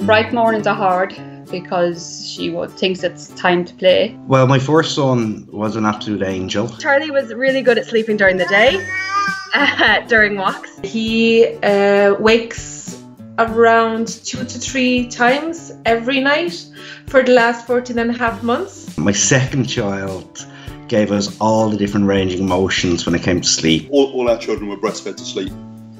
bright mornings are hard because she thinks it's time to play. Well, my first son was an absolute angel. Charlie was really good at sleeping during the day, during walks. He wakes around 2 to 3 times every night for the last 14.5 months. My second child gave us all the different ranging emotions when it came to sleep. All our children were breastfed to sleep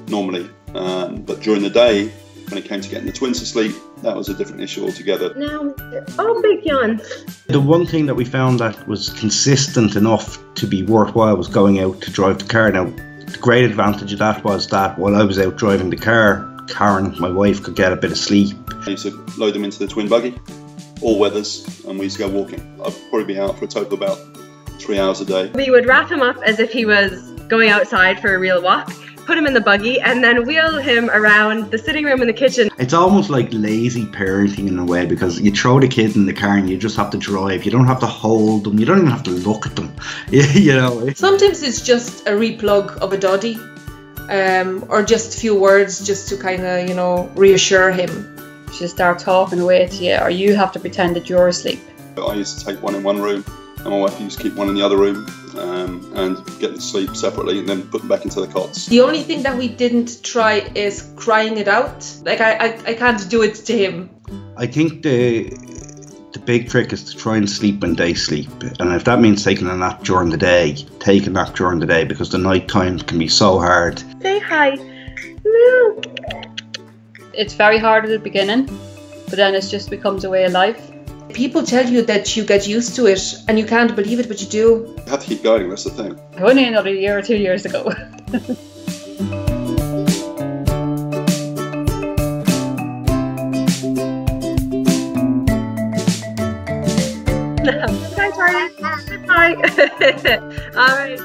normally, but during the day, when it came to getting the twins to sleep, that was a different issue altogether. Now, oh, big yawn. The one thing that we found that was consistent enough to be worthwhile was going out to drive the car. Now, the great advantage of that was that while I was out driving the car, Karen, my wife, could get a bit of sleep. I used to load them into the twin buggy, all weathers, and we used to go walking. I'd probably be out for a total of about 3 hours a day. We would wrap him up as if he was going outside for a real walk, put him in the buggy, and then wheel him around the sitting room and the kitchen. It's almost like lazy parenting in a way, because you throw the kid in the car and you just have to drive. You don't have to hold them. You don't even have to look at them. You know. Sometimes it's just a replug of a doddy, or just a few words just to kind of, you know, reassure him. She'll start talking away to you, or you have to pretend that you're asleep. I used to take one in one room, and my wife used to keep one in the other room, and get them to sleep separately and then put them back into the cots. The only thing that we didn't try is crying it out. Like I can't do it to him. I think the big trick is to try and sleep when they sleep. And if that means taking a nap during the day, take a nap during the day, because the night time can be so hard. Say hi. No. It's very hard at the beginning, but then it just becomes a way of life. People tell you that you get used to it and you can't believe it, but you do. You have to keep going, that's the thing. Only another year or 2 years ago. Bye, Charlie. Bye. All right.